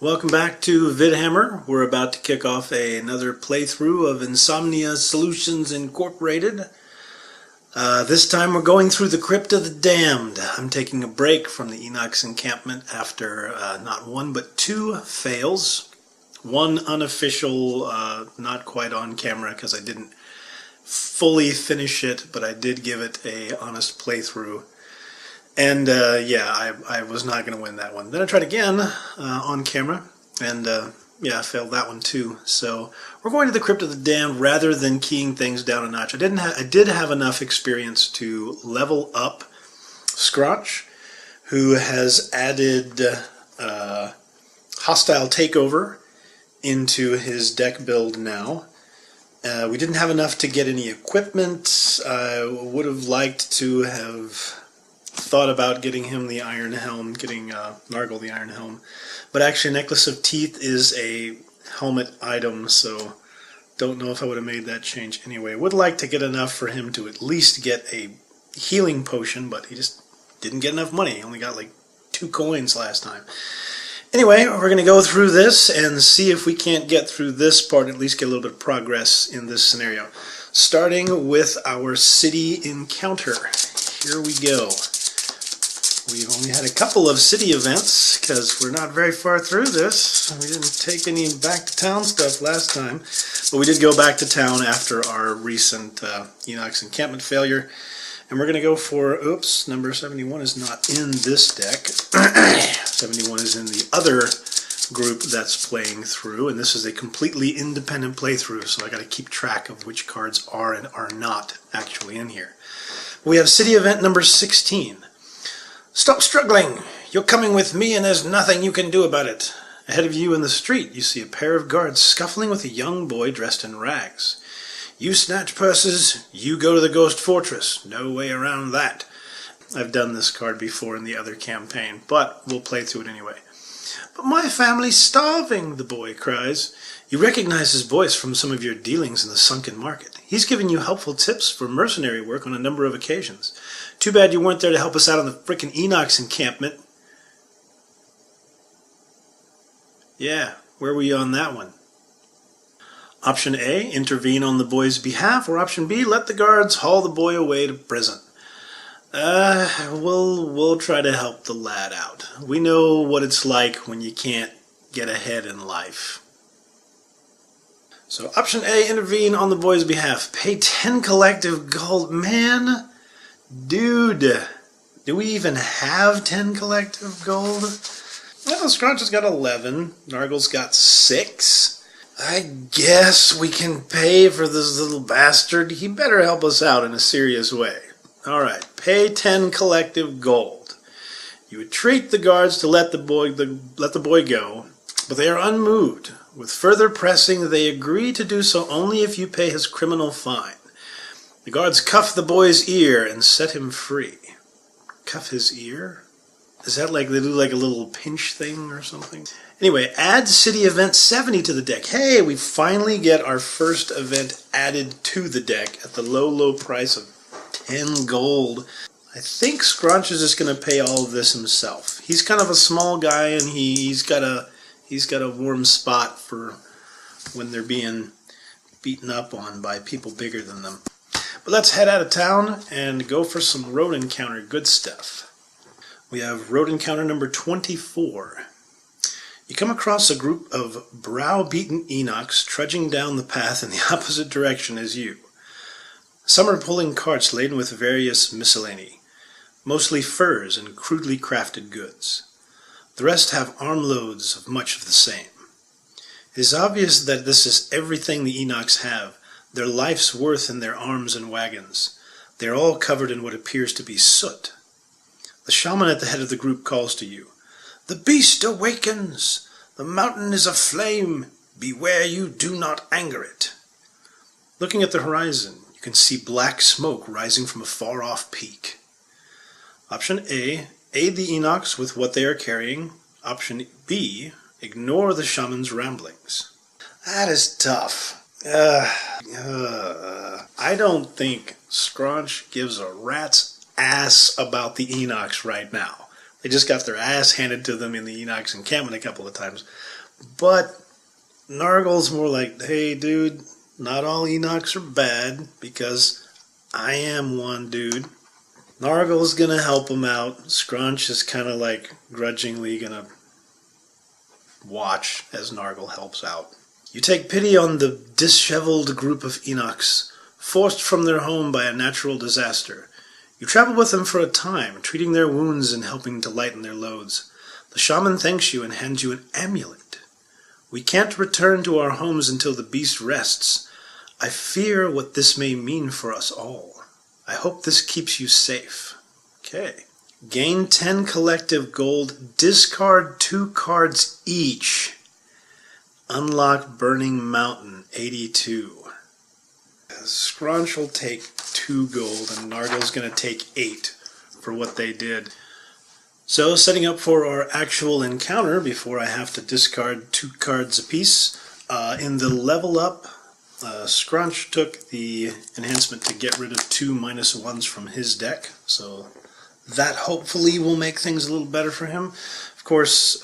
Welcome back to Vidhammer. We're about to kick off another playthrough of Insomnia Solutions Incorporated. This time we're going through the Crypt of the Damned. I'm taking a break from the Inox encampment after not one but two fails. One unofficial, not quite on camera because I didn't fully finish it, but I did give it an honest playthrough. And yeah, I was not going to win that one. Then I tried again on camera, and yeah, I failed that one too. So we're going to the Crypt of the Damned rather than keying things down a notch. I did have enough experience to level up Scrotch, who has added Hostile Takeover into his deck build now. We didn't have enough to get any equipment. I would have liked to have thought about getting him the Iron Helm, getting Nargle the Iron Helm, but actually Necklace of Teeth is a helmet item, so don't know if I would have made that change anyway. Would like to get enough for him to at least get a healing potion, but he just didn't get enough money. He only got like 2 coins last time. Anyway, we're going to go through this and see if we can't get through this part, at least get a little bit of progress in this scenario. Starting with our city encounter. Here we go. We've only had a couple of city events because we're not very far through this. We didn't take any back to town stuff last time, but we did go back to town after our recent Inox encampment failure. And we're going to go for, oops, number 71 is not in this deck. 71 is in the other group that's playing through, and this is a completely independent playthrough, so I got to keep track of which cards are and are not actually in here. We have city event number 16. Stop struggling! You're coming with me and there's nothing you can do about it. Ahead of you in the street, you see a pair of guards scuffling with a young boy dressed in rags. You snatch purses, you go to the Ghost Fortress. No way around that. I've done this card before in the other campaign, but we'll play through it anyway. But my family's starving, the boy cries. You recognize his voice from some of your dealings in the sunken market. He's given you helpful tips for mercenary work on a number of occasions. Too bad you weren't there to help us out on the frickin' Inox encampment. Yeah, where were you on that one? Option A, intervene on the boy's behalf, or option B, let the guards haul the boy away to prison. We'll try to help the lad out. We know what it's like when you can't get ahead in life. So option A, intervene on the boy's behalf. Pay 10 collective gold. Man, dude, do we even have 10 collective gold? Well, Scrunch has got 11. Nargle's got 6. I guess we can pay for this little bastard. He better help us out in a serious way. Alright, pay 10 collective gold. You entreat the guards to let the boy go, but they are unmoved. With further pressing, they agree to do so only if you pay his criminal fine. The guards cuff the boy's ear and set him free. Cuff his ear? Is that like they do like a little pinch thing or something? Anyway, add city event 70 to the deck. Hey, we finally get our first event added to the deck at the low, low price of 10 gold. I think Scrunch is just going to pay all of this himself. He's kind of a small guy, and he's got a warm spot for when they're being beaten up on by people bigger than them. But let's head out of town and go for some road encounter good stuff. We have road encounter number 24. You come across a group of brow-beaten Inox trudging down the path in the opposite direction as you. Some are pulling carts laden with various miscellany, mostly furs and crudely crafted goods. The rest have armloads of much of the same. It is obvious that this is everything the Inox have, their life's worth in their arms and wagons. They are all covered in what appears to be soot. The shaman at the head of the group calls to you. The beast awakens! The mountain is aflame! Beware you do not anger it! Looking at the horizon, you can see black smoke rising from a far-off peak. Option A, aid the Inox with what they are carrying. Option B, ignore the shaman's ramblings. That is tough. I don't think Scrunch gives a rat's ass about the Inox right now. They just got their ass handed to them in the Inox encampment a couple of times. But Nargle's more like, hey, dude, not all Inox are bad, because I am one, dude. Nargle's going to help him out. Scrunch is kind of like grudgingly going to watch as Nargle helps out. You take pity on the disheveled group of Inox, forced from their home by a natural disaster. You travel with them for a time, treating their wounds and helping to lighten their loads. The shaman thanks you and hands you an amulet. We can't return to our homes until the beast rests. I fear what this may mean for us all. I hope this keeps you safe. Okay. Gain 10 collective gold. Discard 2 cards each. Unlock Burning Mountain 82. Scrunch will take 2 gold and Nargle's going to take 8 for what they did. So setting up for our actual encounter before I have to discard 2 cards apiece. In the level up, Scrunch took the enhancement to get rid of 2 -1s from his deck, so that hopefully will make things a little better for him. Of course,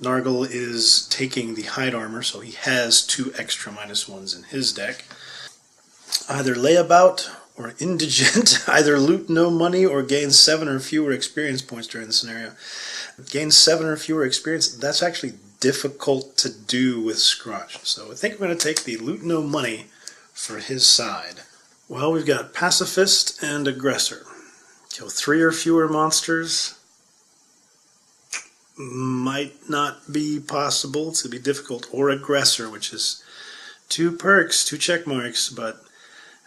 Nargle is taking the hide armor, so he has 2 extra -1s in his deck. Either layabout or indigent, either loot no money or gain 7 or fewer experience points during the scenario. Gain 7 or fewer experience, that's actually difficult to do with Scrunch. So I think I'm going to take the loot no money for his side. Well, we've got Pacifist and Aggressor. Kill 3 or fewer monsters. Might not be possible. It's going to be difficult. Or Aggressor, which is 2 perks, 2 check marks, but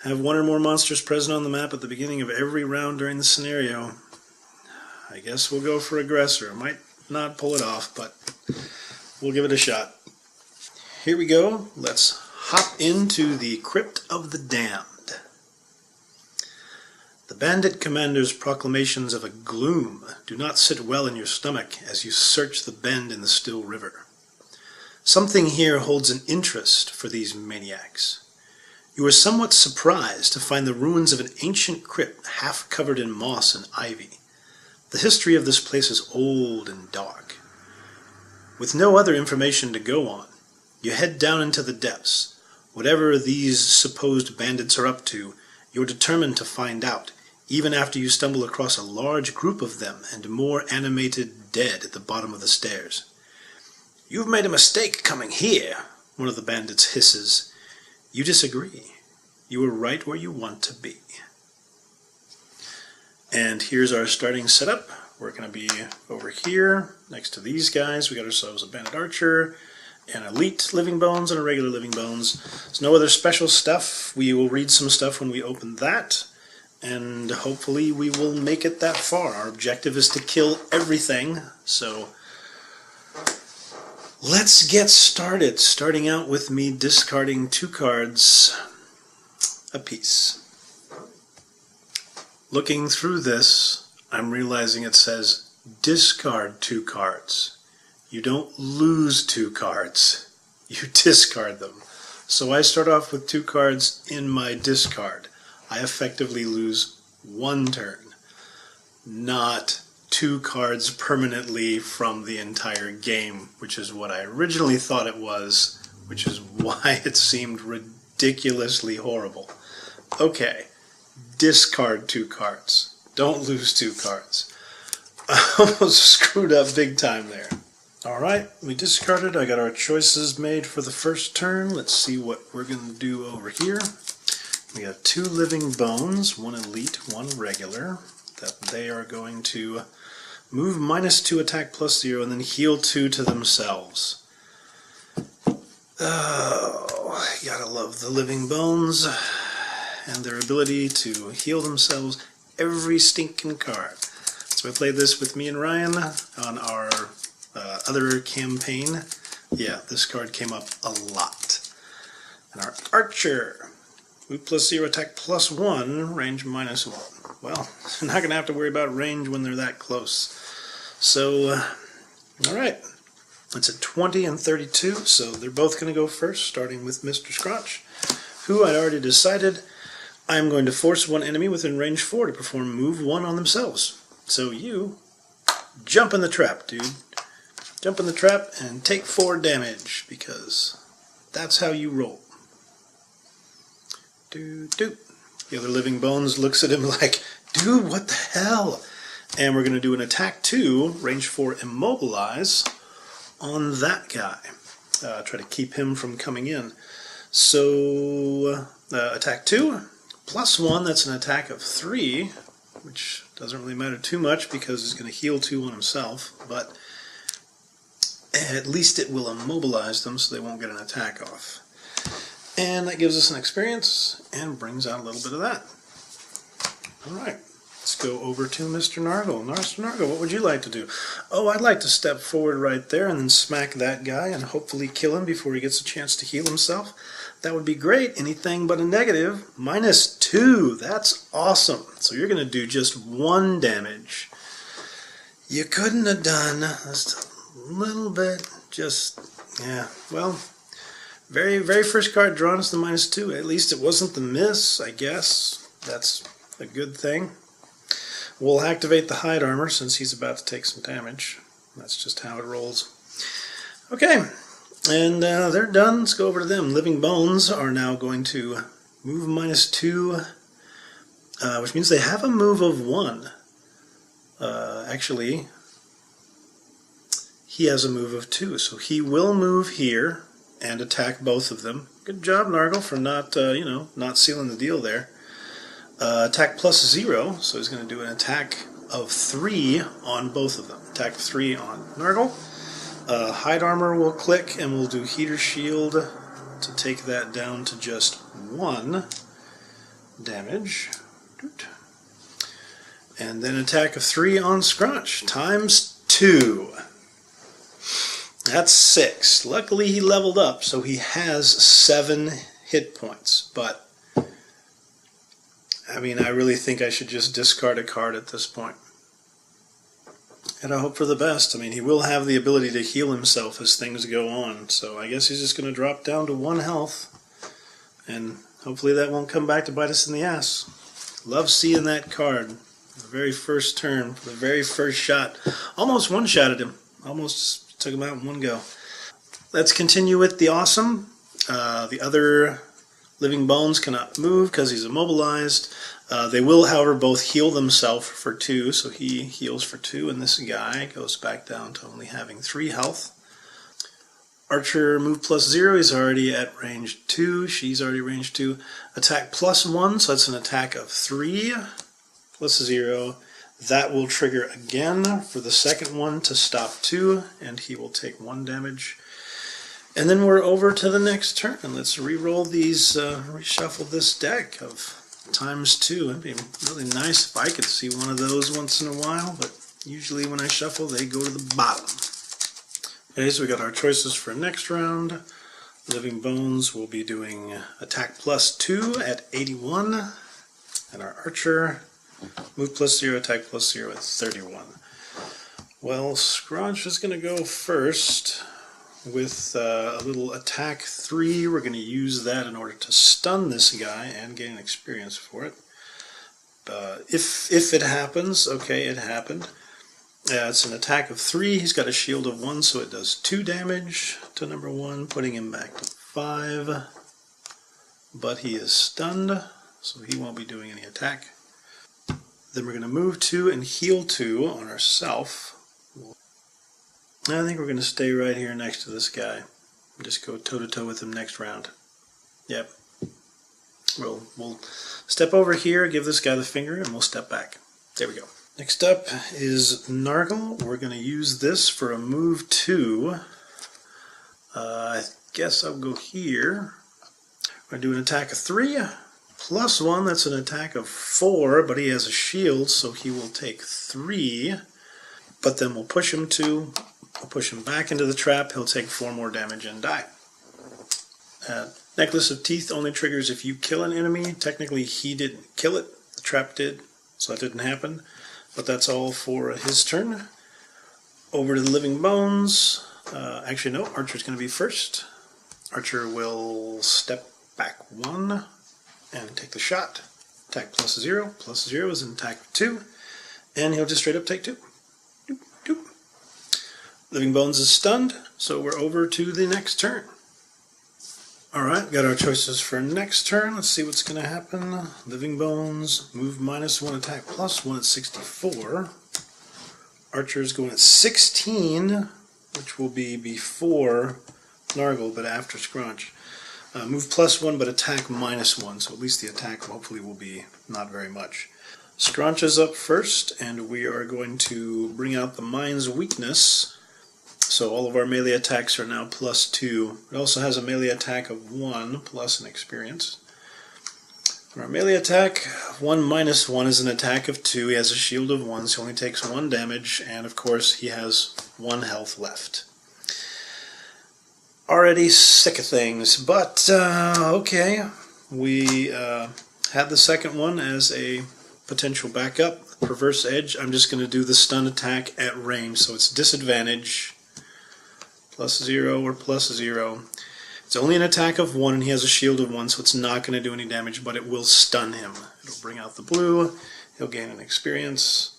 have 1 or more monsters present on the map at the beginning of every round during the scenario. I guess we'll go for Aggressor. Might not pull it off, but we'll give it a shot. Here we go. Let's hop into the Crypt of the Damned. The bandit commander's proclamations of a gloom do not sit well in your stomach as you search the bend in the still river. Something here holds an interest for these maniacs. You are somewhat surprised to find the ruins of an ancient crypt half covered in moss and ivy. The history of this place is old and dark. With no other information to go on, you head down into the depths. Whatever these supposed bandits are up to, you're determined to find out, even after you stumble across a large group of them and more animated dead at the bottom of the stairs. "You've made a mistake coming here," one of the bandits hisses. You disagree. You are right where you want to be. And here's our starting setup. We're going to be over here, next to these guys. We got ourselves a bandit archer, an elite living bones, and a regular living bones. There's no other special stuff. We will read some stuff when we open that, and hopefully we will make it that far. Our objective is to kill everything, so let's get started. Starting out with me discarding 2 cards apiece. Looking through this, I'm realizing it says discard 2 cards. You don't lose 2 cards. You discard them. So I start off with 2 cards in my discard. I effectively lose 1 turn, not 2 cards permanently from the entire game, which is what I originally thought it was, which is why it seemed ridiculously horrible. Okay, discard 2 cards. Don't lose 2 cards. I almost screwed up big time there. Alright, we discarded. I got our choices made for the first turn. Let's see what we're going to do over here. We have 2 living bones, 1 elite, 1 regular, that they are going to move -2 attack +0 and then heal 2 to themselves. Oh, you gotta love the living bones and their ability to heal themselves every stinking card. So I played this with me and Ryan on our other campaign. Yeah, this card came up a lot. And our archer, move +0, attack +1, range -1. Well, I'm not going to have to worry about range when they're that close. So, alright. It's a 20 and 32, so they're both going to go first, starting with Mr. Scrunch, who I'd already decided I'm going to force 1 enemy within range 4 to perform move 1 on themselves. So you jump in the trap, dude. Jump in the trap and take 4 damage, because that's how you roll. Doo doo. The other living bones looks at him like, dude, what the hell? And we're going to do an attack 2, range 4 immobilize on that guy. Try to keep him from coming in. So attack 2, +1, that's an attack of 3, which doesn't really matter too much because he's going to heal 2 on himself, but at least it will immobilize them so they won't get an attack off. And that gives us an experience and brings out a little bit of that. Alright, let's go over to Mr. Nargle. Mr. Nargle, what would you like to do? Oh, I'd like to step forward right there and then smack that guy and hopefully kill him before he gets a chance to heal himself. That would be great. Anything but a negative. -2. That's awesome. So you're going to do just 1 damage. You couldn't have done just a little bit. Just, yeah, well, very first card drawn is the -2. At least it wasn't the miss, I guess. That's a good thing. We'll activate the hide armor since he's about to take some damage. That's just how it rolls. Okay, and they're done. Let's go over to them. Living Bones are now going to move -2, which means they have a move of 1. Actually, he has a move of 2, so he will move here and attack both of them. Good job, Nargle, for not, not sealing the deal there. Attack +0, so he's going to do an attack of 3 on both of them. Attack 3 on Nargle. Hide armor will click, and we'll do heater shield to take that down to just 1 damage. And then attack of 3 on Scrunch, ×2. That's 6. Luckily he leveled up, so he has 7 hit points. But, I mean, I really think I should just discard a card at this point. And I hope for the best. I mean, he will have the ability to heal himself as things go on. So I guess he's just going to drop down to 1 health. And hopefully that won't come back to bite us in the ass. Love seeing that card. The very first turn, the very first shot. Almost one-shotted him. Almost took him out in one go. Let's continue with the awesome. The other living bones cannot move because he's immobilized. They will, however, both heal themselves for 2, so he heals for 2, and this guy goes back down to only having 3 health. Archer move +0, he's already at range 2, she's already range 2. Attack +1, so that's an attack of 3, +0. That will trigger again for the second one to stop 2, and he will take 1 damage. And then we're over to the next turn. Let's re-roll these, reshuffle this deck of ×2. It'd be really nice if I could see one of those once in a while, but usually when I shuffle they go to the bottom. Okay, so we got our choices for next round. Living Bones will be doing attack +2 at 81, and our Archer move +0, attack +0 at 31. Well, Scrunch is going to go first with a little attack 3. We're going to use that in order to stun this guy and gain experience for it. If it happens, okay, it happened. It's an attack of 3. He's got a shield of 1, so it does 2 damage to number 1, putting him back to 5. But he is stunned, so he won't be doing any attack. Then we're going to move 2 and heal 2 on ourself. I think we're going to stay right here next to this guy. Just go toe-to-toe with him next round. Yep. We'll step over here, give this guy the finger, and we'll step back. There we go. Next up is Nargle. We're going to use this for a move 2. I guess I'll go here. We're going to do an attack of 3. +1, that's an attack of 4, but he has a shield, so he will take 3. But then we'll push him 2. We'll push him back into the trap. He'll take 4 more damage and die. Necklace of Teeth only triggers if you kill an enemy. Technically, he didn't kill it. The trap did, so that didn't happen. But that's all for his turn. Over to the Living Bones. Actually, no, Archer's going to be first. Archer will step back 1 and take the shot. Attack +0. +0 is an attack of 2. And he'll just straight up take 2. Doop, doop. Living Bones is stunned, so we're over to the next turn. Alright, got our choices for next turn. Let's see what's going to happen. Living Bones, move -1, attack +1 at 64. Archer's going at 16, which will be before Nargle, but after Scrunch. Move +1, but attack -1, so at least the attack hopefully will be not very much. Scrunch is up first, and we are going to bring out the Mind's Weakness. So all of our melee attacks are now +2. It also has a melee attack of 1 plus an experience. For our melee attack, 1 -1 is an attack of 2. He has a shield of 1, so he only takes 1 damage, and of course he has 1 health left. Already sick of things, but okay. We had the second one as a potential backup. Perverse Edge, I'm just going to do the stun attack at range, so it's disadvantage. +0 or +0. It's only an attack of 1 and he has a shield of 1, so it's not going to do any damage, but it will stun him. It'll bring out the blue, he'll gain an experience,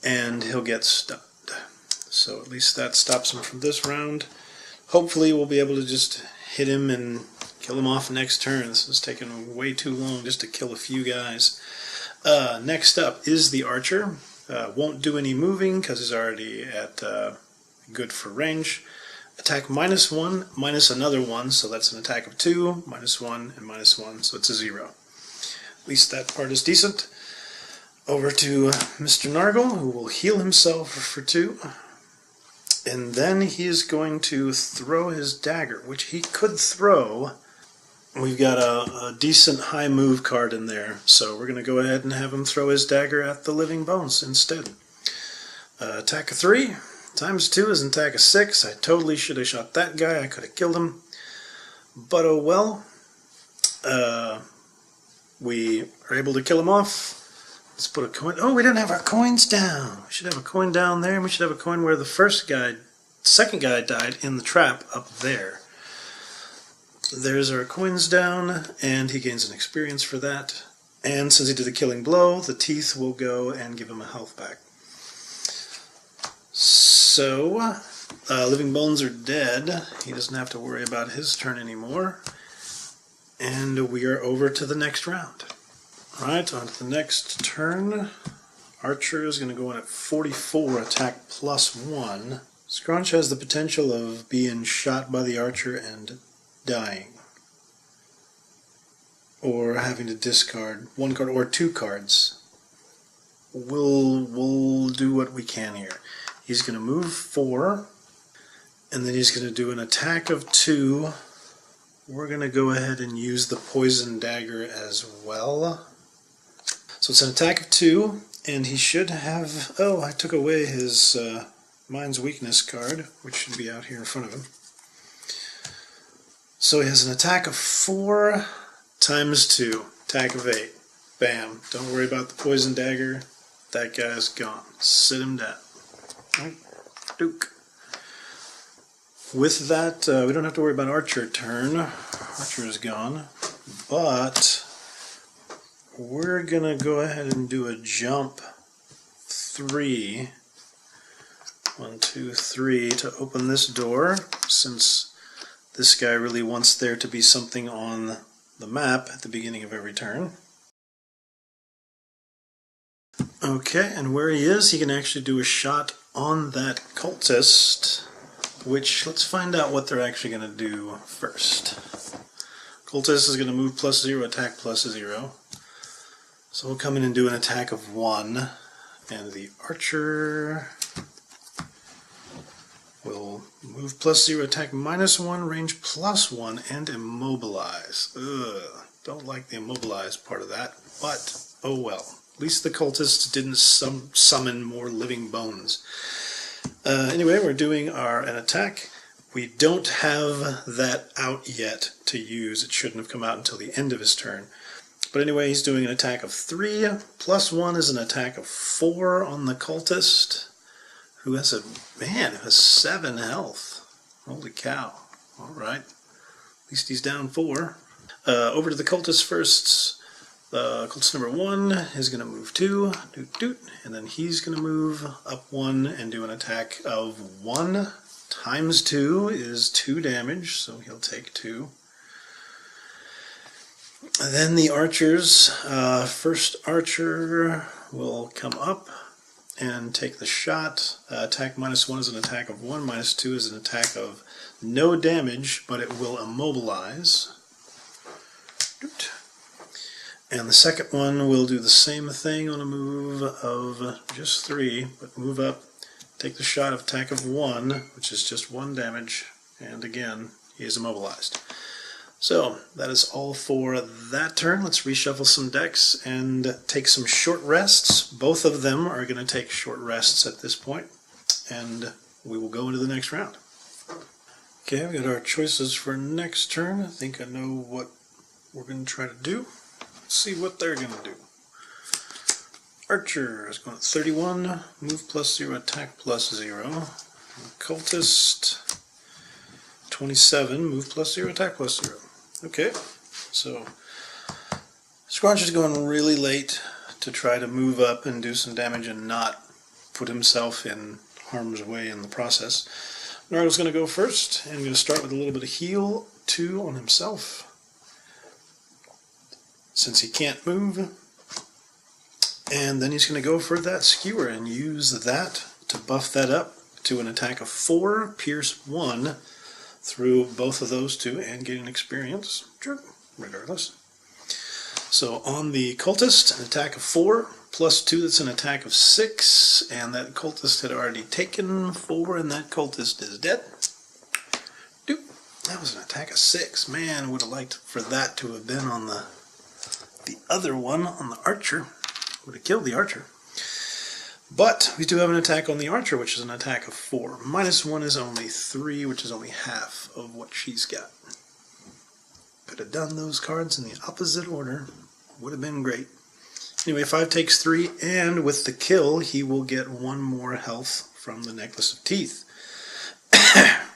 and he'll get stunned. So at least that stops him from this round. Hopefully we'll be able to just hit him and kill him off next turn. This is taking way too long just to kill a few guys. Next up is the Archer. Won't do any moving because he's already at good for range. Attack -1 minus another 1, so that's an attack of 2, -1 and -1, so it's a 0. At least that part is decent. Over to Mr. Nargle, who will heal himself for 2. And then he is going to throw his dagger, which he could throw. We've got a decent high move card in there, so we're going to go ahead and have him throw his dagger at the Living Bones instead. Attack of 3. Times 2 is an attack of 6. I totally should have shot that guy. I could have killed him. But oh well. We are able to kill him off. Let's put a coin. Oh, we didn't have our coins down. We should have a coin down there, and we should have a coin where the second guy died in the trap up there. There's our coins down, and he gains an experience for that. And since he did the killing blow, the teeth will go and give him a health back. So, Living Bones are dead. He doesn't have to worry about his turn anymore. And we are over to the next round. Alright, on to the next turn. Archer is going to go in at 44, attack +1. Scrunch has the potential of being shot by the Archer and dying. Or having to discard 1 card or 2 cards. We'll do what we can here. He's going to move 4, and then he's going to do an attack of 2. We're going to go ahead and use the Poison Dagger as well. So it's an attack of 2, and he should have... Oh, I took away his Mind's Weakness card, which should be out here in front of him. So he has an attack of 4 times 2, attack of 8. Bam. Don't worry about the Poison Dagger. That guy's gone. Sit him down. Duke. With that, we don't have to worry about Archer turn. Archer is gone. But we're going to go ahead and do a jump 3. 1, 2, 3 to open this door, since this guy really wants there to be something on the map at the beginning of every turn. Okay, and where he is, he can actually do a shot on that cultist, which, let's find out what they're actually going to do first. Cultist is going to move +0, attack +0. So we'll come in and do an attack of 1, and the Archer will move +0, attack -1, range +1, and immobilize. Ugh, don't like the immobilize part of that, but oh well. At least the cultists didn't summon more Living Bones. Anyway, we're doing an attack. We don't have that out yet to use. It shouldn't have come out until the end of his turn. But anyway, he's doing an attack of 3. +1 is an attack of 4 on the cultist, who has who has 7 health. Holy cow. Alright. At least he's down 4. Over to the cultist first. Cultist number 1 is going to move 2, and then he's going to move up 1 and do an attack of 1 times 2 is 2 damage, so he'll take 2. And then the archers, first archer will come up and take the shot. Attack -1 is an attack of 1, -2 is an attack of no damage, but it will immobilize. And the second one will do the same thing on a move of just 3, but move up, take the shot of attack of 1, which is just 1 damage, and again, he is immobilized. So, that is all for that turn. Let's reshuffle some decks and take some short rests. Both of them are going to take short rests at this point, and we will go into the next round. Okay, we got our choices for next turn. I think I know what we're going to try to do. Let's see what they're going to do. Archer is going at 31, move +0, attack +0. Cultist, 27, move +0, attack +0. Okay, so Scrunch is going really late to try to move up and do some damage and not put himself in harm's way in the process. Nargle's going to go first, and I'm going to start with a little bit of heal 2 on himself. Since he can't move, and then he's going to go for that skewer and use that to buff that up to an attack of 4, pierce 1 through both of those 2 and gain an experience, regardless. So on the cultist, an attack of 4, +2, that's an attack of 6, and that cultist had already taken 4, and that cultist is dead. That was an attack of 6. Man, I would have liked for that to have been on the other one, on the archer. Would have killed the archer. But we do have an attack on the archer, which is an attack of 4. -1 is only 3, which is only half of what she's got. Could have done those cards in the opposite order. Would have been great. Anyway, 5 takes 3, and with the kill, he will get 1 more health from the Necklace of Teeth.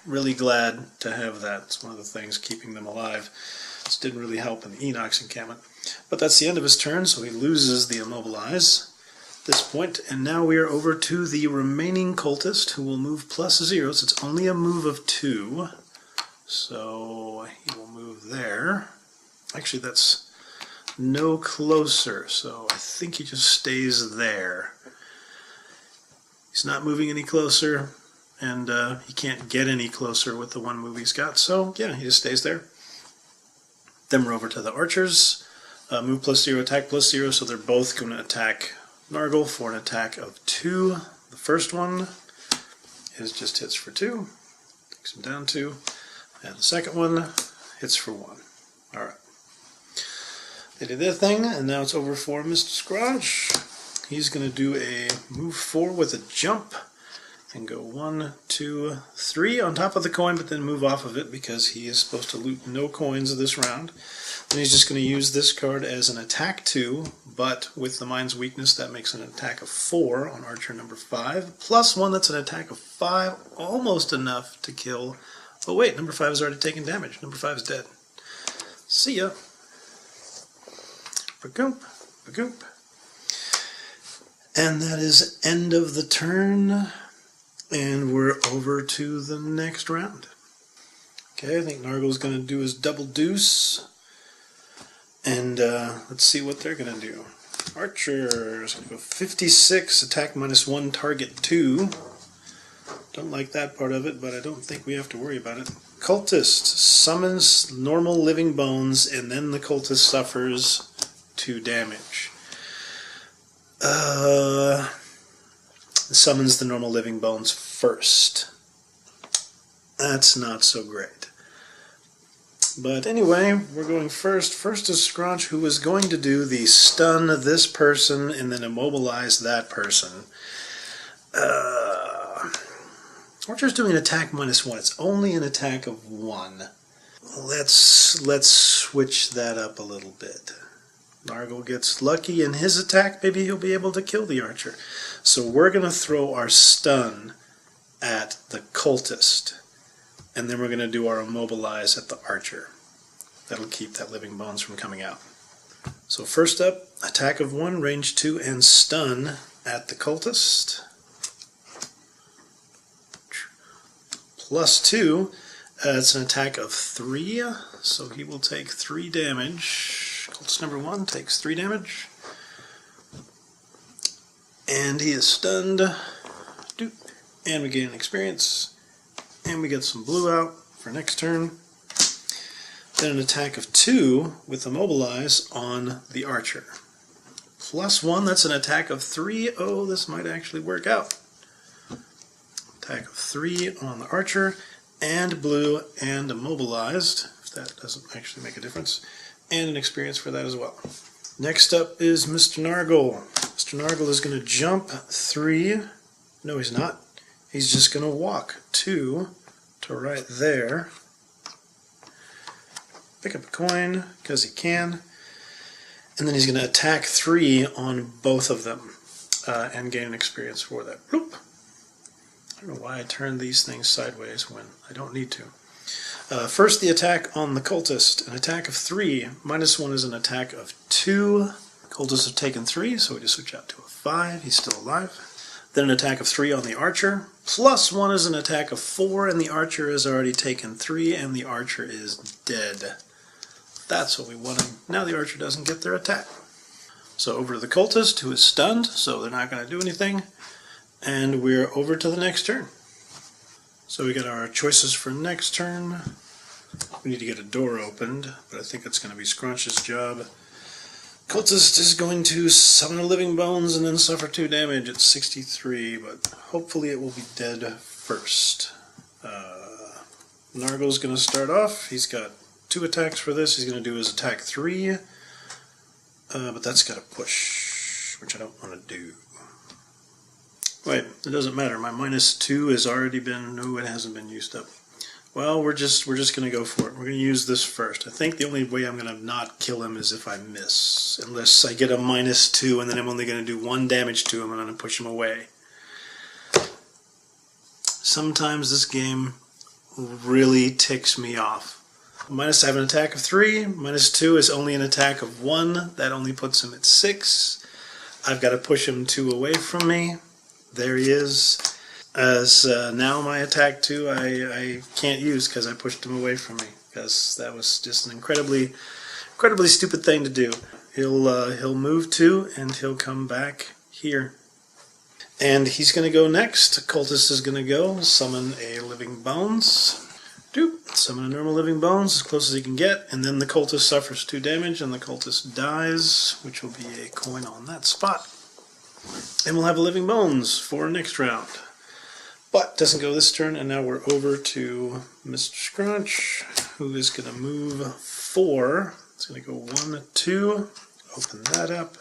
Really glad to have that. It's one of the things keeping them alive. This didn't really help in the Inox encampment. But that's the end of his turn, so he loses the immobilize at this point. And now we are over to the remaining cultist, who will move +0, so it's only a move of 2. So he will move there. Actually, that's no closer, so I think he just stays there. He's not moving any closer, and he can't get any closer with the 1 move he's got, so yeah, he just stays there. Then we're over to the archers. Move +0, attack +0, so they're both going to attack Nargle for an attack of 2. The first one is just hits for 2, takes him down 2, and the second one hits for 1. Alright. They did their thing, and now it's over for Mr. Scrunch. He's going to do a move 4 with a jump, and go 1, 2, 3 on top of the coin, but then move off of it because he is supposed to loot no coins this round. Then he's just going to use this card as an attack 2, but with the Mind's Weakness, that makes an attack of 4 on Archer number 5, +1, that's an attack of 5, almost enough to kill. Oh wait, number 5 has already taken damage. Number 5 is dead. See ya. Bagoop, bagoop. And that is end of the turn. And we're over to the next round. Okay, I think Nargle's going to do his double deuce. And let's see what they're going to do. Archer's going to go 56, attack -1, target 2. Don't like that part of it, but I don't think we have to worry about it. Cultist summons normal living bones, and then the cultist suffers 2 damage. Summons the normal living bones first. That's not so great. But anyway, we're going first. First is Scrunch, who is going to do the stun this person and then immobilize that person. Archer's doing an attack -1. It's only an attack of 1. Let's switch that up a little bit. Nargle gets lucky in his attack, maybe he'll be able to kill the archer. So we're going to throw our stun at the cultist, and then we're going to do our immobilize at the archer. That'll keep that living bones from coming out. So first up, attack of 1, range 2, and stun at the cultist. Plus 2, it's an attack of 3, so he will take 3 damage. Cultist number 1 takes 3 damage. And he is stunned. And we gain an experience. And we get some blue out for next turn. Then an attack of 2 with Immobilize on the archer. Plus 1, that's an attack of 3. Oh, this might actually work out. Attack of 3 on the archer, and blue and immobilized, if that doesn't actually make a difference, and an experience for that as well. Next up is Mr. Nargle. Mr. Nargle is going to jump 3. No, he's not. He's just going to walk 2 to right there. Pick up a coin, because he can. And then he's going to attack 3 on both of them, and gain an experience for that. Bloop. I don't know why I turned these things sideways when I don't need to. First, the attack on the cultist. An attack of 3. -1 is an attack of 2. Cultists have taken 3, so we just switch out to a 5. He's still alive. Then an attack of 3 on the archer. +1 is an attack of 4, and the archer has already taken 3, and the archer is dead. That's what we wanted. Now the archer doesn't get their attack. So over to the cultist, who is stunned, so they're not going to do anything. And we're over to the next turn. So we got our choices for next turn. We need to get a door opened, but I think it's going to be Scrunch's job. Cultist is going to summon a living bones and then suffer 2 damage at 63, but hopefully it will be dead first. Nargle's going to start off. He's got 2 attacks for this. He's going to do his attack 3, but that's got a push, which I don't want to do. Wait, it doesn't matter. My -2 has already been... No, it hasn't been used up. Well, we're just going to go for it. We're going to use this first. I think the only way I'm going to not kill him is if I miss. Unless I get a -2 and then I'm only going to do 1 damage to him and I'm going to push him away. Sometimes this game really ticks me off. I have an attack of 3. -2 is only an attack of 1. That only puts him at 6. I've got to push him 2 away from me. There he is. As now my attack 2 I can't use because I pushed him away from me, because that was just an incredibly stupid thing to do. He'll move 2 and he'll come back here. And he's going to go next. Cultist is going to go summon a living bones. Summon a normal living bones as close as he can get, and then the cultist suffers 2 damage and the cultist dies, which will be a coin on that spot. And we'll have a living bones for next round. But doesn't go this turn, and now we're over to Mr. Scrunch, who is going to move 4. It's going to go 1, 2. Open that up.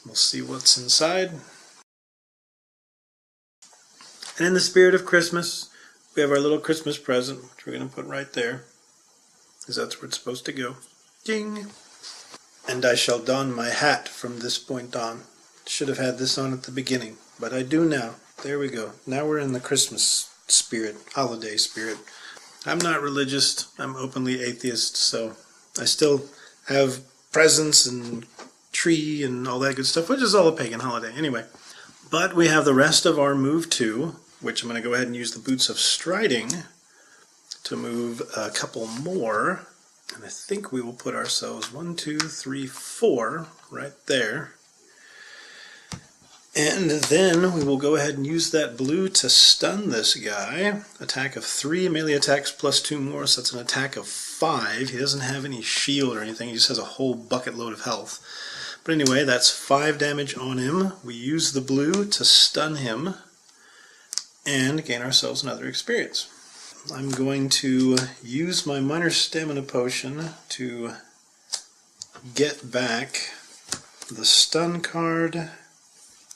We'll see what's inside. And in the spirit of Christmas, we have our little Christmas present, which we're going to put right there, because that's where it's supposed to go. Ding! And I shall don my hat from this point on. Should have had this on at the beginning, but I do now. There we go. Now we're in the Christmas spirit, holiday spirit. I'm not religious. I'm openly atheist, so I still have presents and tree and all that good stuff, which is all a pagan holiday anyway. But we have the rest of our move 2, which I'm going to go ahead and use the Boots of Striding to move a couple more. And I think we will put ourselves 1, 2, 3, 4 right there. And then we will go ahead and use that blue to stun this guy. Attack of 3, melee attacks +2 more, so that's an attack of 5. He doesn't have any shield or anything, he just has a whole bucket load of health. But anyway, that's 5 damage on him. We use the blue to stun him and gain ourselves another experience. I'm going to use my minor stamina potion to get back the stun card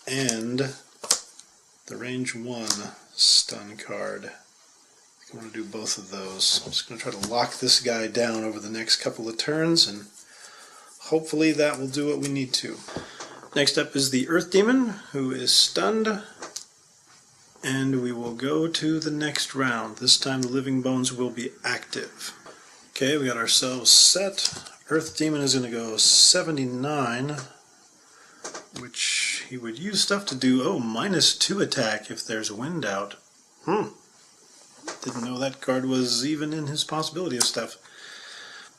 and the range 1 stun card. I want to do both of those. I'm just going to try to lock this guy down over the next couple of turns, and hopefully that will do what we need to. Next up is the Earth Demon, who is stunned, and we will go to the next round. This time the living bones will be active. Okay, we got ourselves set. Earth Demon is going to go 79, which he would use stuff to do, -2 attack if there's wind out. Didn't know that card was even in his possibility of stuff.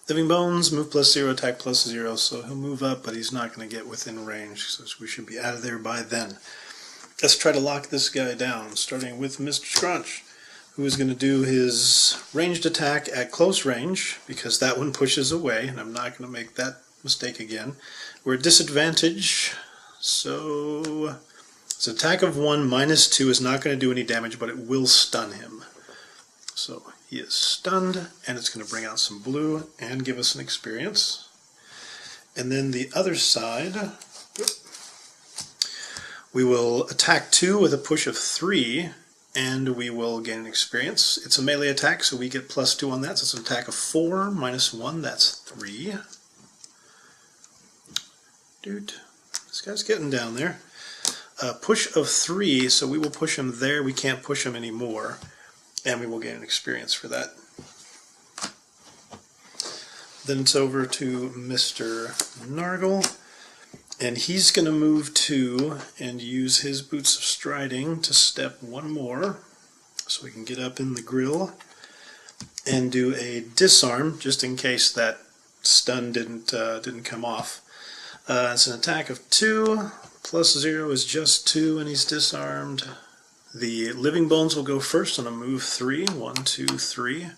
Living Bones, move +0, attack +0, so he'll move up, but he's not going to get within range, so we should be out of there by then. Let's try to lock this guy down, starting with Mr. Scrunch, who is going to do his ranged attack at close range, because that one pushes away, and I'm not going to make that mistake again. We're at disadvantage, so his attack of 1 -2 is not going to do any damage, but it will stun him. So he is stunned, and it's going to bring out some blue and give us an experience. And then the other side, we will attack 2 with a push of 3, and we will gain an experience. It's a melee attack, so we get +2 on that, so it's an attack of 4, -1, that's 3. Dude, this guy's getting down there. Push of 3, so we will push him there, we can't push him anymore. And we will gain an experience for that. Then it's over to Mr. Nargle, and he's going to move 2 and use his Boots of Striding to step 1 more, so we can get up in the grill and do a disarm, just in case that stun didn't come off. It's an attack of 2, +0 is just 2, and he's disarmed. The Living Bones will go first on a move 3, 1, 2, 3.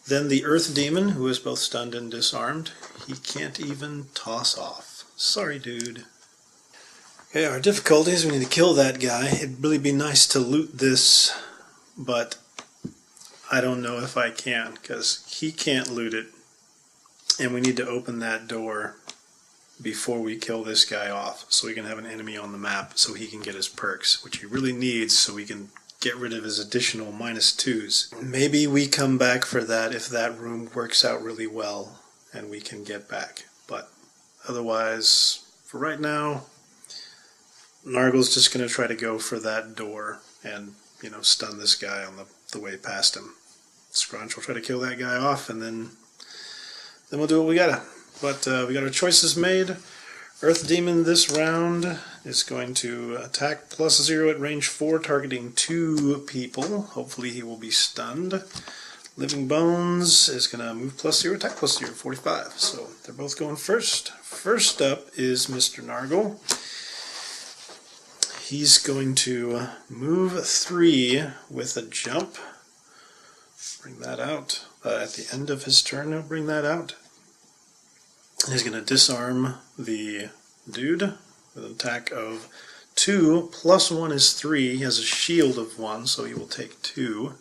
Then the Earth Demon, who is both stunned and disarmed, he can't even toss off. Sorry, dude. Okay, our difficulties, we need to kill that guy. It'd really be nice to loot this, but I don't know if I can, because he can't loot it. And we need to open that door before we kill this guy off, so we can have an enemy on the map, so he can get his perks, which he really needs, so we can get rid of his additional -2s. Maybe we come back for that if that room works out really well, and we can get back. But otherwise, for right now, Nargle's just going to try to go for that door and, stun this guy on the way past him. Scrunch will try to kill that guy off, and then we'll do what we gotta. But we got our choices made. Earth Demon this round is going to attack +0 at range 4, targeting 2 people. Hopefully he will be stunned. Living Bones is going to move +0, attack +0, 45. So they're both going first. First up is Mr. Nargle. He's going to move 3 with a jump. Bring that out. At the end of his turn, he'll bring that out. He's going to disarm the dude with an attack of 2, +1 is 3. He has a shield of 1, so he will take 2.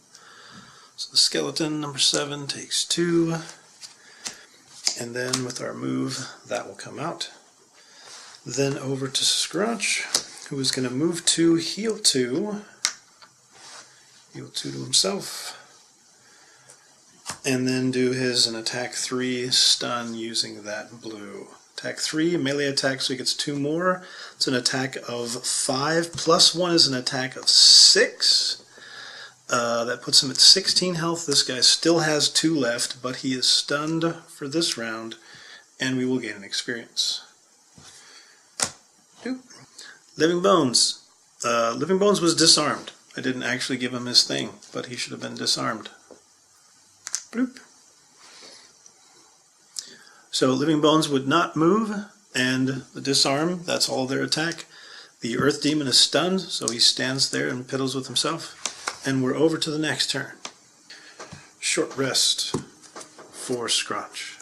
So the skeleton, number 7, takes 2. And then with our move, that will come out. Then over to Scrunch, who is going to move 2, heal 2. Heal 2 to himself. And then do an attack 3 stun using that blue. Attack 3, melee attack, so he gets 2 more. It's an attack of 5, +1 is an attack of 6. That puts him at 16 health. This guy still has 2 left, but he is stunned for this round, and we will gain an experience. Living Bones. Living Bones was disarmed. I didn't actually give him his thing, but he should have been disarmed. Bloop. So Living Bones would not move, and the disarm, that's all their attack. The Earth Demon is stunned, so he stands there and piddles with himself. And we're over to the next turn. Short rest for Scrunch.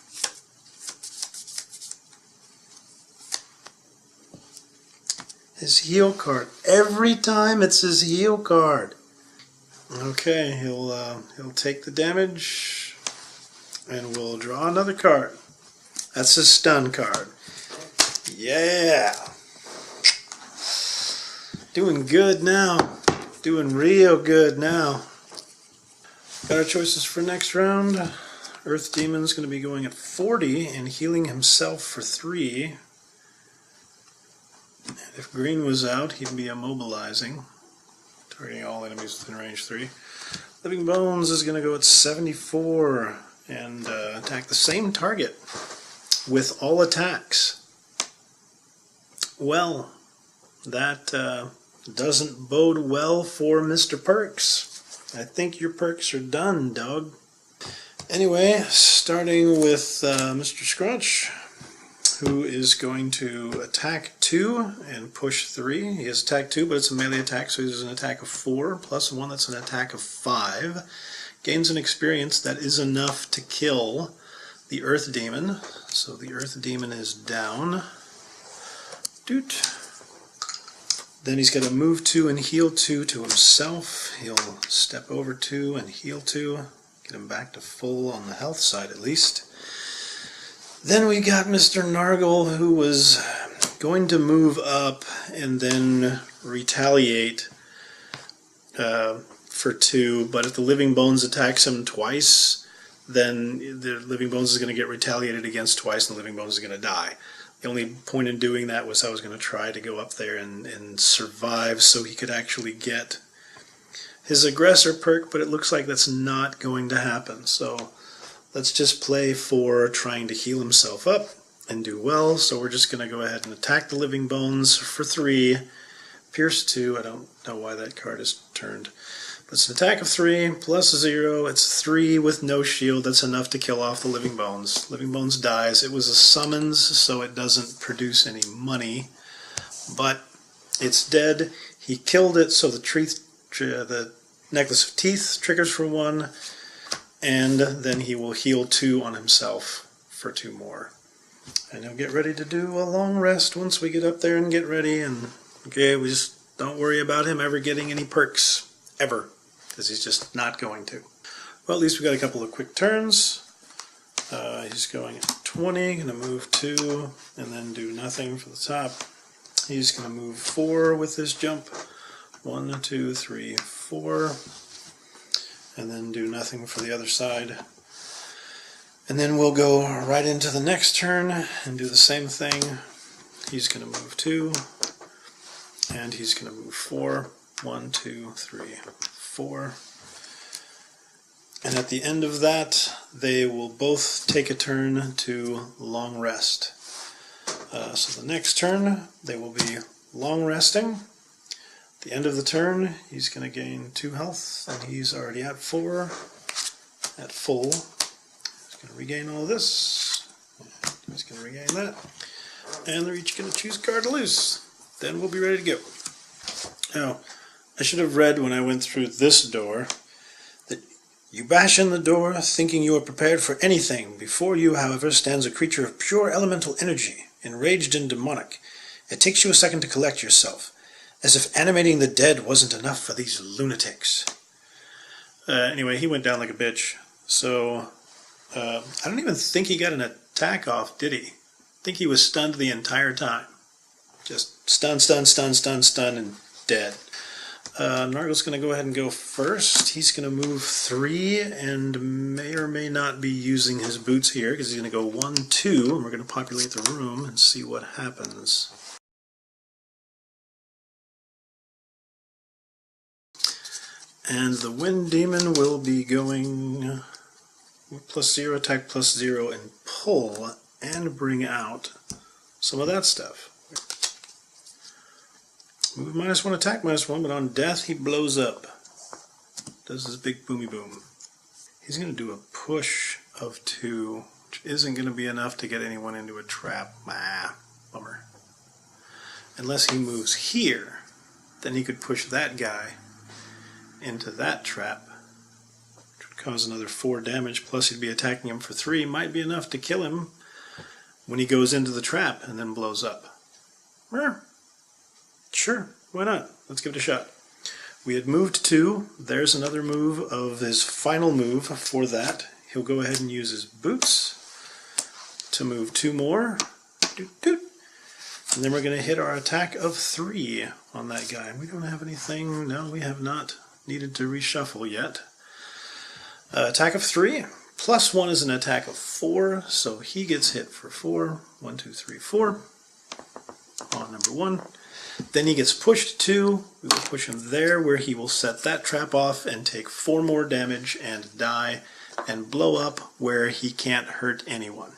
His heal card. Every time it's his heal card. Okay, he'll take the damage, and we'll draw another card. That's his stun card. Yeah! Doing good now. Doing real good now. Got our choices for next round. Earth Demon's going to be going at 40 and healing himself for 3. And if green was out, he'd be immobilizing, targeting all enemies within range 3. Living Bones is going to go at 74 and attack the same target. with all attacks. Well, that doesn't bode well for Mr. Perks. I think your perks are done, dog. Anyway, starting with Mr. Scrunch, who is going to attack 2 and push 3. He has attack 2, but it's a melee attack, so he has an attack of 4, plus 1 that's an attack of 5. Gains an experience that is enough to kill the Earth Demon. So the Earth Demon is down. Doot. Then he's got to move 2 and heal 2 to himself. He'll step over 2 and heal 2. Get him back to full on the health side at least. Then we got Mr. Nargle, who was going to move up and then retaliate for 2, but if the Living Bones attacks him twice, then the Living Bones is going to get retaliated against twice and the Living Bones is going to die. The only point in doing that was I was going to try to go up there and survive so he could actually get his aggressor perk, but it looks like that's not going to happen. So let's just play for trying to heal himself up and do well. So we're just going to go ahead and attack the Living Bones for 3. Pierce 2. I don't know why that card is turned. But it's an attack of 3 plus 0. It's 3 with no shield. That's enough to kill off the Living Bones. Living Bones dies. It was a summons, so it doesn't produce any money. But it's dead. He killed it, so the Necklace of Teeth triggers for 1. And then he will heal 2 on himself for 2 more. And he'll get ready to do a long rest once we get up there and get ready. And okay, we just don't worry about him ever getting any perks. Ever. Because he's just not going to. Well, at least we got a couple of quick turns. He's going at 20, going to move 2, and then do nothing for the top. He's going to move 4 with his jump. 1, 2, 3, 4. And then do nothing for the other side. And then we'll go right into the next turn and do the same thing. He's going to move 2, and he's going to move 4. 1, 2, 3, 4. And at the end of that, they will both take a turn to long rest. So the next turn, they will be long resting. At the end of the turn, he's going to gain 2 health, and he's already at 4, at full. He's going to regain all this. He's going to regain that. And they're each going to choose a card to lose. Then we'll be ready to go. Now, I should have read when I went through this door that you bash in the door thinking you are prepared for anything. Before you, however, stands a creature of pure elemental energy, enraged and demonic. It takes you a second to collect yourself, as if animating the dead wasn't enough for these lunatics. Anyway, he went down like a bitch. So, I don't even think he got an attack off, did he? I think he was stunned the entire time. Just stun, stun, stun, stun, stun, and dead. Nargle's going to go ahead and go first. He's going to move 3 and may or may not be using his boots here because he's going to go 1, 2, and we're going to populate the room and see what happens. And the Wind Demon will be going +0, attack +0, and pull and bring out some of that stuff. Move -1, attack -1, but on death he blows up. Does this big boomy boom. He's going to do a push of 2, which isn't going to be enough to get anyone into a trap. Bummer. Unless he moves here, then he could push that guy into that trap, which would cause another 4 damage, plus he'd be attacking him for 3. Might be enough to kill him when he goes into the trap and then blows up. Sure, why not? Let's give it a shot. We had moved 2. There's another move of his final move for that. He'll go ahead and use his boots to move 2 more. Doot, doot. And then we're going to hit our attack of 3 on that guy. We don't have anything. No, we have not needed to reshuffle yet. Attack of 3. +1 is an attack of 4, so he gets hit for 4. 1, 2, 3, 4 on number 1. Then he gets pushed 2. We will push him there where he will set that trap off and take 4 more damage and die and blow up where he can't hurt anyone.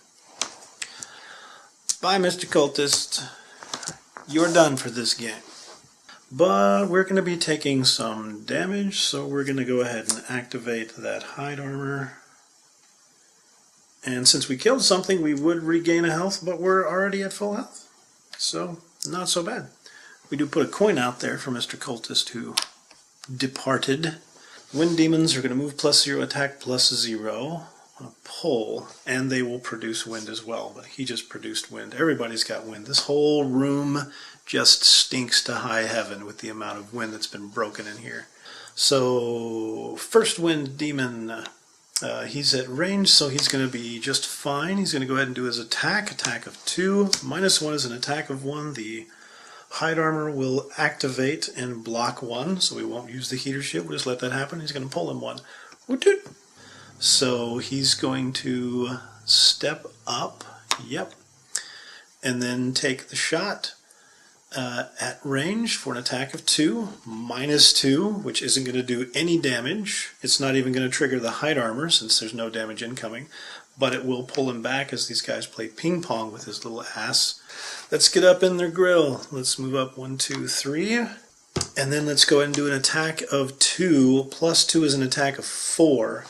Bye, Mr. Cultist. You're done for this game. But we're going to be taking some damage, so we're going to go ahead and activate that hide armor. And since we killed something, we would regain a health, but we're already at full health. So, not so bad. We do put a coin out there for Mr. Cultist who departed. Wind demons are going to move +0, attack +0 on a pull, and they will produce wind as well. But he just produced wind. Everybody's got wind. This whole room just stinks to high heaven with the amount of wind that's been broken in here. So, first wind demon, he's at range, so he's going to be just fine. He's going to go ahead and do his attack of 2. -1 is an attack of 1. The hide armor will activate and block 1, so we won't use the heater shield. We'll just let that happen. He's going to pull him 1. So he's going to step up, yep, and then take the shot at range for an attack of 2, -2, which isn't going to do any damage. It's not even going to trigger the hide armor since there's no damage incoming, but it will pull him back as these guys play ping pong with his little ass. Let's get up in their grill. Let's move up 1, 2, 3, and then let's go ahead and do an attack of 2. +2 is an attack of 4.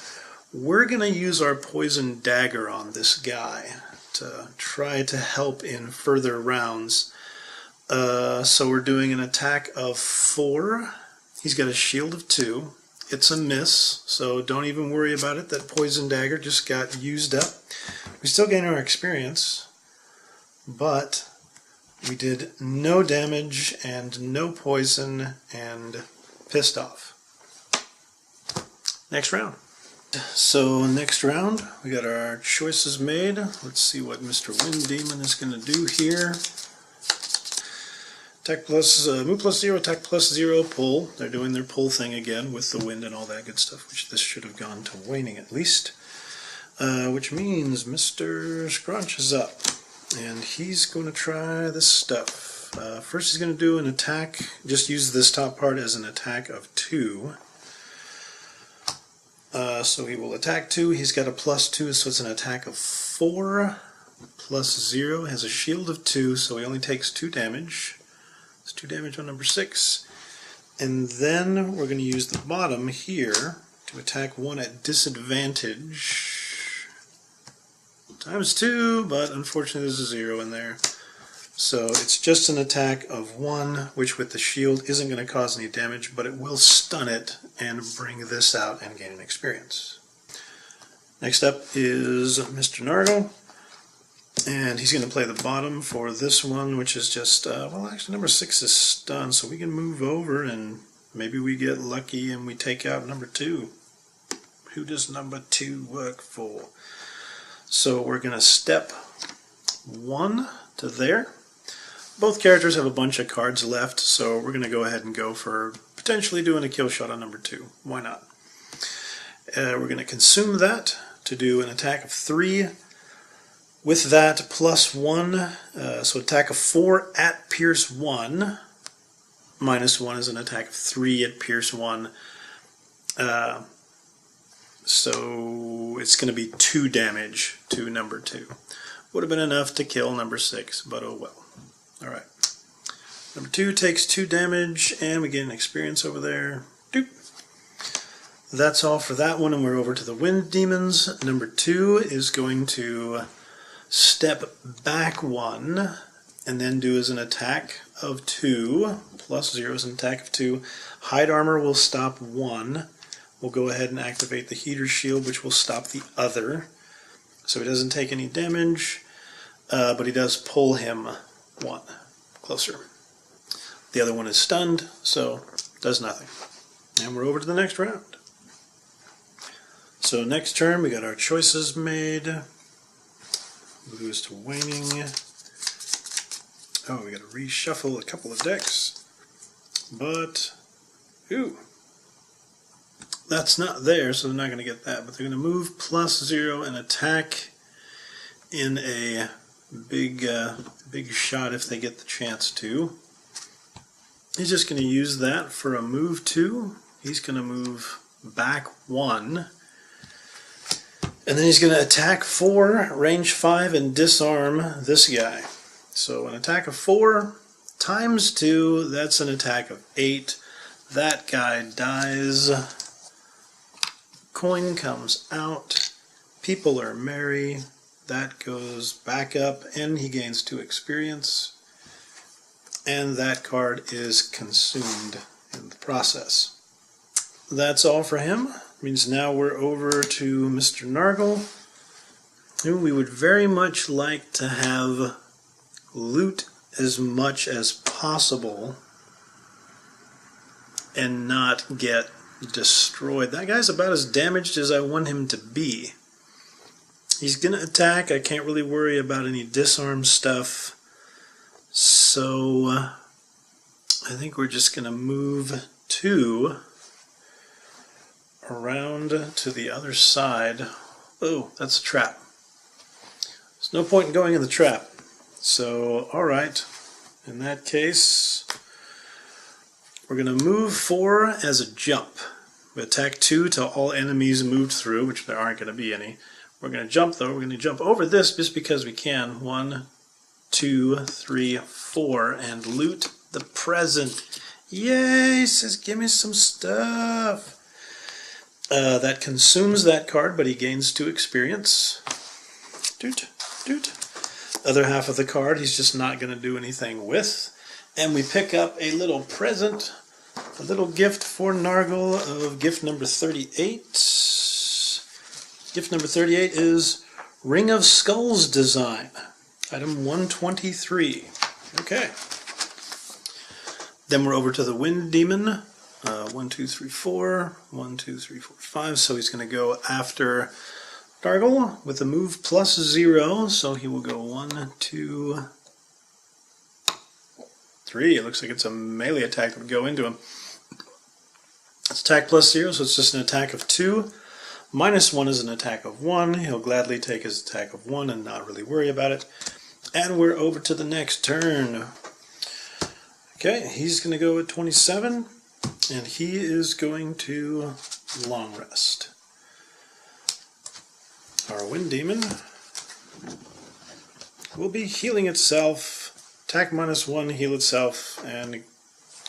We're going to use our poison dagger on this guy to try to help in further rounds. So we're doing an attack of 4. He's got a shield of 2. It's a miss, so don't even worry about it. That poison dagger just got used up. We still gain our experience, but we did no damage and no poison and pissed off. Next round. So next round, we got our choices made. Let's see what Mr. Wind Demon is going to do here. Attack move +0, attack +0, pull. They're doing their pull thing again with the wind and all that good stuff, which this should have gone to waning at least. Which means Mr. Scrunch is up, and he's going to try this stuff. First he's going to do an attack, just use this top part as an attack of 2. So he will attack 2, he's got a +2, so it's an attack of 4, +0, has a shield of 2, so he only takes 2 damage. It's 2 damage on number 6. And then we're going to use the bottom here to attack 1 at disadvantage. ×2, but unfortunately there's a 0 in there. So it's just an attack of 1, which with the shield isn't going to cause any damage, but it will stun it and bring this out and gain an experience. Next up is Mr. Nargle. And he's going to play the bottom for this one, which is just, well, actually number 6 is stunned, so we can move over and maybe we get lucky and we take out number 2. Who does number 2 work for? So we're going to step 1 to there. Both characters have a bunch of cards left, so we're going to go ahead and go for potentially doing a kill shot on number 2. Why not? We're going to consume that to do an attack of 3. With that, +1, so attack of 4 at Pierce 1. -1 is an attack of 3 at Pierce 1. So it's going to be 2 damage to number 2. Would have been enough to kill number 6, but oh well. Alright. Number 2 takes 2 damage, and we get an experience over there. Doop. That's all for that one, and we're over to the Wind Demons. Number 2 is going to step back 1, and then do as an attack of 2, +0 is an attack of 2. Hide armor will stop 1. We'll go ahead and activate the heater shield, which will stop the other. So he doesn't take any damage, but he does pull him 1 closer. The other one is stunned, so does nothing. And we're over to the next round. So next turn, we got our choices made. Moves to waning. Oh, we got to reshuffle a couple of decks. But, ooh, that's not there, so they're not going to get that. But they're going to move +0 and attack in a big shot if they get the chance to. He's just going to use that for a move 2. He's going to move back 1. And then he's going to attack 4, range 5, and disarm this guy. So an attack of 4 times 2, that's an attack of 8. That guy dies. Coin comes out. People are merry. That goes back up, and he gains 2 experience. And that card is consumed in the process. That's all for him. Means now we're over to Mr. Nargle, who we would very much like to have loot as much as possible and not get destroyed. That guy's about as damaged as I want him to be. He's going to attack. I can't really worry about any disarm stuff. So I think we're just going to move 2 around to the other side. Oh, that's a trap. There's no point in going in the trap. So, alright. In that case, we're going to move 4 as a jump. We attack 2 till all enemies moved through, which there aren't going to be any. We're going to jump, though. We're going to jump over this just because we can. 1, 2, 3, 4, and loot the present. Yay! Says, give me some stuff. That consumes that card, but he gains 2 experience. Doot, doot. Other half of the card he's just not going to do anything with. And we pick up a little present, a little gift for Nargle of gift number 38. Gift number 38 is Ring of Skulls design. Item 123. Okay. Then we're over to the Wind Demon. 1, 2, 3, 4. 1, 2, 3, 4, 5. So he's going to go after Nargle with a move plus 0. So he will go 1, 2, 3. It looks like it's a melee attack that would go into him. It's attack plus 0, so it's just an attack of 2. Minus 1 is an attack of 1. He'll gladly take his attack of 1 and not really worry about it. And we're over to the next turn. Okay, he's going to go at 27. And he is going to long rest. Our Wind Demon will be healing itself, attack minus 1, heal itself, and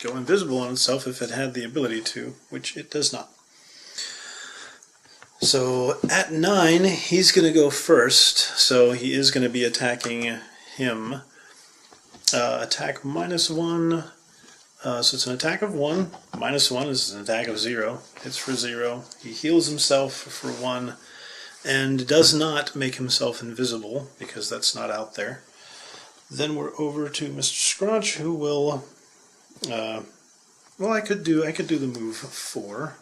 go invisible on itself if it had the ability to, which it does not. So at 9, he's going to go first, so he is going to be attacking him. Attack minus 1. So it's an attack of 1. Minus 1 is an attack of 0. Hits for 0. He heals himself for 1 and does not make himself invisible because that's not out there. Then we're over to Mr. Scrunch, who will... well, I could do the move 4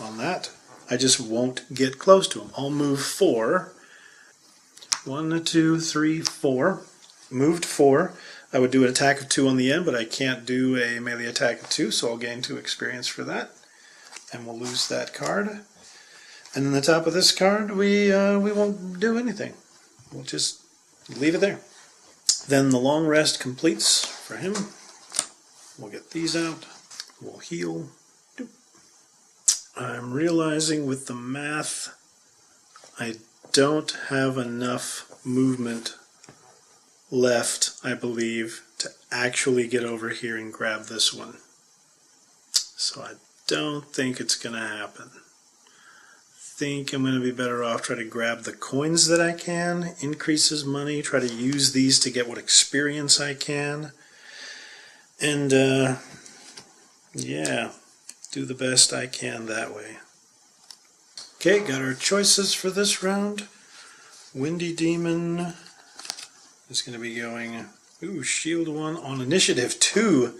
on that. I just won't get close to him. I'll move 4. 1, 2, 3, 4. Moved 4. I would do an attack of 2 on the end, but I can't do a melee attack of 2, so I'll gain 2 experience for that. And we'll lose that card. And on the top of this card, we won't do anything. We'll just leave it there. Then the long rest completes for him. We'll get these out. We'll heal. I'm realizing with the math, I don't have enough movement left, I believe, to actually get over here and grab this one. So I don't think it's going to happen. I think I'm going to be better off trying to grab the coins that I can, increase his money, try to use these to get what experience I can, and yeah, do the best I can that way. Okay, got our choices for this round. Windy Demon is going to be going, shield 1 on initiative 2.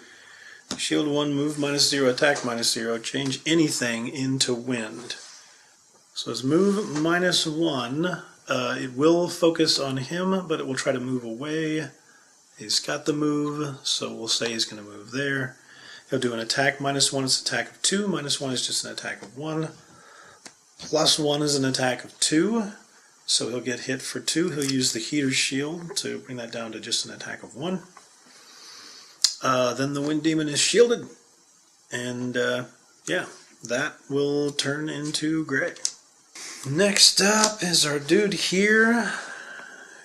Shield 1, move minus 0, attack minus 0, change anything into wind. So it's move minus 1. It will focus on him, but it will try to move away. He's got the move, so we'll say he's going to move there. He'll do an attack minus 1, it's an attack of 2. Minus 1 is just an attack of 1. Plus 1 is an attack of 2. So he'll get hit for 2. He'll use the Heater's Shield to bring that down to just an attack of 1. Then the Wind Demon is shielded. And yeah, that will turn into gray. Next up is our dude here,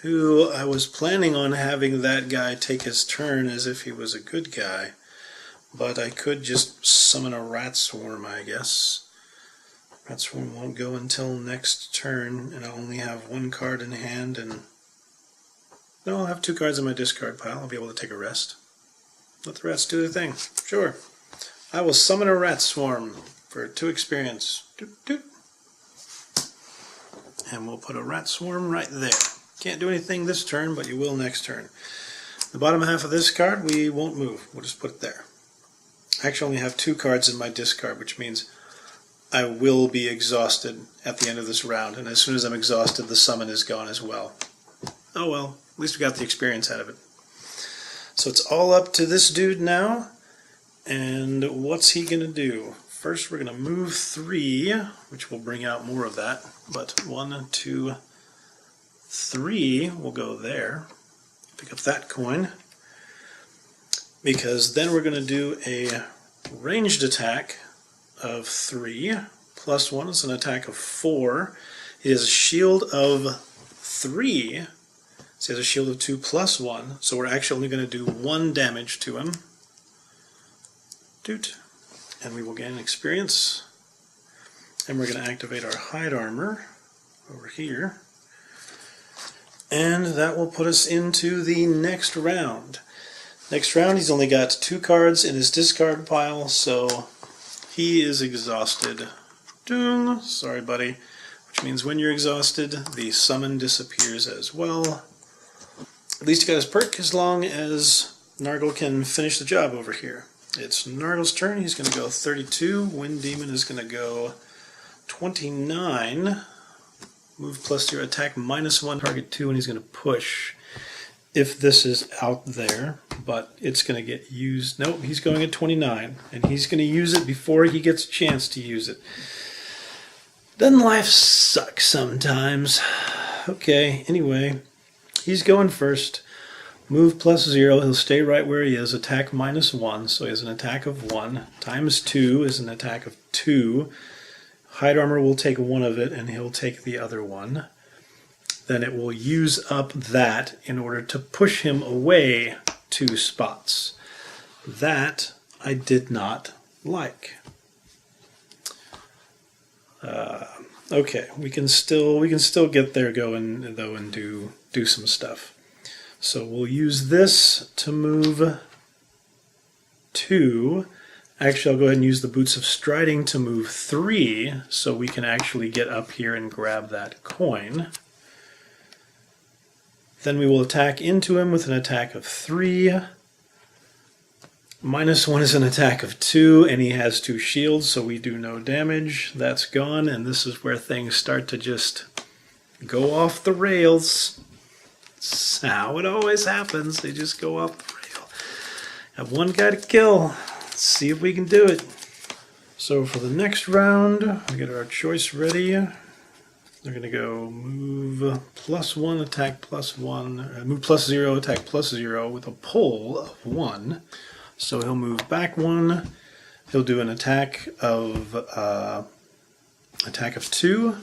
who I was planning on having that guy take his turn as if he was a good guy. But I could just summon a rat swarm, I guess. Rat swarm won't go until next turn, and I'll only have one card in hand, and no, I'll have 2 cards in my discard pile. I'll be able to take a rest. Let the rats do their thing. Sure. I will summon a rat swarm for 2 experience. Doot, doot. And we'll put a rat swarm right there. Can't do anything this turn, but you will next turn. The bottom half of this card we won't move. We'll just put it there. I actually only have 2 cards in my discard, which means I will be exhausted at the end of this round, and as soon as I'm exhausted, the summon is gone as well. Oh well, at least we got the experience out of it. So it's all up to this dude now, and what's he going to do? First we're going to move 3, which will bring out more of that, but 1, 2, 3 will go there. Pick up that coin. Because then we're going to do a ranged attack of 3, plus 1 is an attack of 4. He has a shield of 3, so he has a shield of 2 plus 1, so we're actually only going to do 1 damage to him. Doot. And we will gain an experience. And we're going to activate our hide armor over here. And that will put us into the next round. Next round, he's only got 2 cards in his discard pile, so he is exhausted. Doom. Sorry, buddy. Which means when you're exhausted, the summon disappears as well. At least he got his perk as long as Nargle can finish the job over here. It's Nargle's turn. He's going to go 32. Wind Demon is going to go 29. Move plus your attack -1, target 2, and he's going to push. If this is out there, but it's going to get used. Nope, he's going at 29, and he's going to use it before he gets a chance to use it. Doesn't life suck sometimes? Okay, anyway, he's going first. Move +0, he'll stay right where he is. Attack -1, so he has an attack of 1. Times 2 is an attack of 2. Hide armor will take 1 of it, and he'll take the other 1. Then it will use up that in order to push him away 2 spots. That I did not like. Okay, we can still get there going though and do some stuff. So we'll use this to move 2. Actually, I'll go ahead and use the Boots of Striding to move 3, so we can actually get up here and grab that coin. Then we will attack into him with an attack of 3. -1 is an attack of 2, and he has 2 shields, so we do no damage. That's gone, and this is where things start to just go off the rails. That's how it always happens. They just go off the rail. Have 1 guy to kill. Let's see if we can do it. So for the next round, we get our choice ready. They're going to go move +1, attack +1, move +0, attack +0 with a pull of 1. So he'll move back 1. He'll do an attack of 2.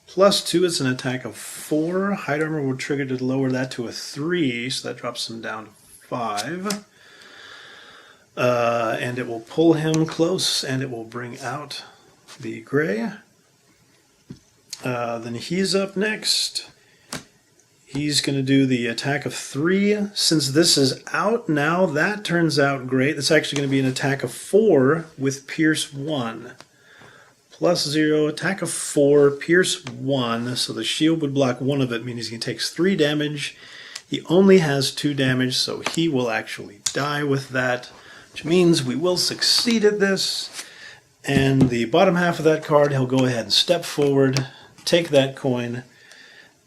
+2 is an attack of 4. Hide armor will trigger to lower that to a 3, so that drops him down to 5. And it will pull him close, and it will bring out the gray. Then he's up next. He's going to do the attack of 3. Since this is out now, that turns out great. That's actually going to be an attack of 4 with Pierce 1. +0, attack of 4, Pierce 1. So the shield would block 1 of it, meaning he takes 3 damage. He only has 2 damage, so he will actually die with that, which means we will succeed at this. And the bottom half of that card, he'll go ahead and step forward, take that coin,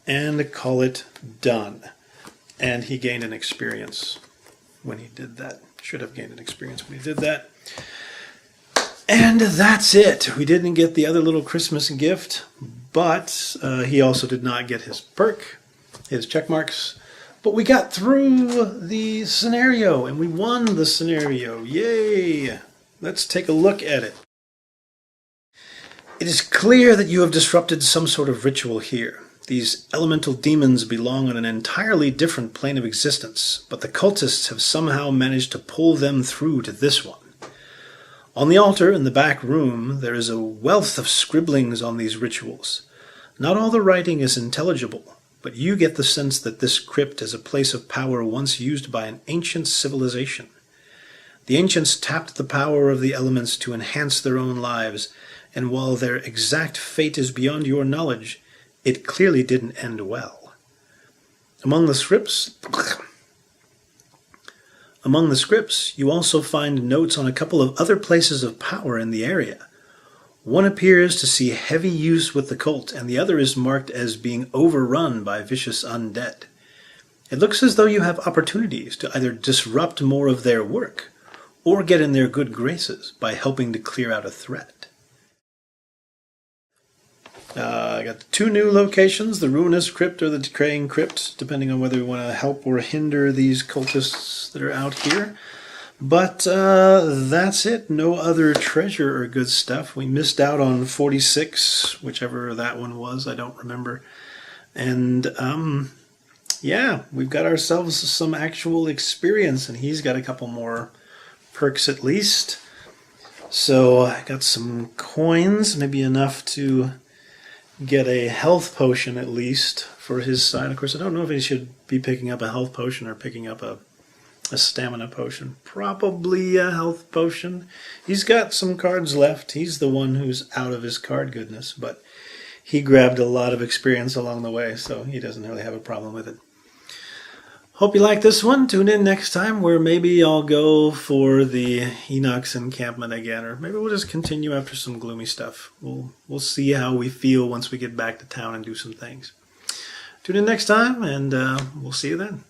and call it done. And he gained an experience when he did that. Should have gained an experience when he did that. And that's it. We didn't get the other little Christmas gift, but he also did not get his perk, his check marks. But we got through the scenario, and we won the scenario. Yay! Let's take a look at it. It is clear that you have disrupted some sort of ritual here. These elemental demons belong on an entirely different plane of existence, but the cultists have somehow managed to pull them through to this one. On the altar in the back room, there is a wealth of scribblings on these rituals. Not all the writing is intelligible, but you get the sense that this crypt is a place of power once used by an ancient civilization. The ancients tapped the power of the elements to enhance their own lives, and while their exact fate is beyond your knowledge, it clearly didn't end well. Among the scripts, you also find notes on a couple of other places of power in the area. One appears to see heavy use with the cult, and the other is marked as being overrun by vicious undead. It looks as though you have opportunities to either disrupt more of their work, or get in their good graces by helping to clear out a threat. I got 2 new locations, the Ruinous Crypt or the Decaying Crypt, depending on whether we want to help or hinder these cultists that are out here. But that's it. No other treasure or good stuff. We missed out on 46, whichever that one was. I don't remember. And yeah, we've got ourselves some actual experience, and he's got a couple more perks at least. So I got some coins, maybe enough to get a health potion at least for his side. Of course, I don't know if he should be picking up a health potion or picking up a stamina potion. Probably a health potion. He's got some cards left. He's the one who's out of his card goodness, but he grabbed a lot of experience along the way, so he doesn't really have a problem with it. Hope you like this one. Tune in next time where maybe I'll go for the Inox encampment again, or maybe we'll just continue after some gloomy stuff. We'll see how we feel once we get back to town and do some things. Tune in next time, and we'll see you then.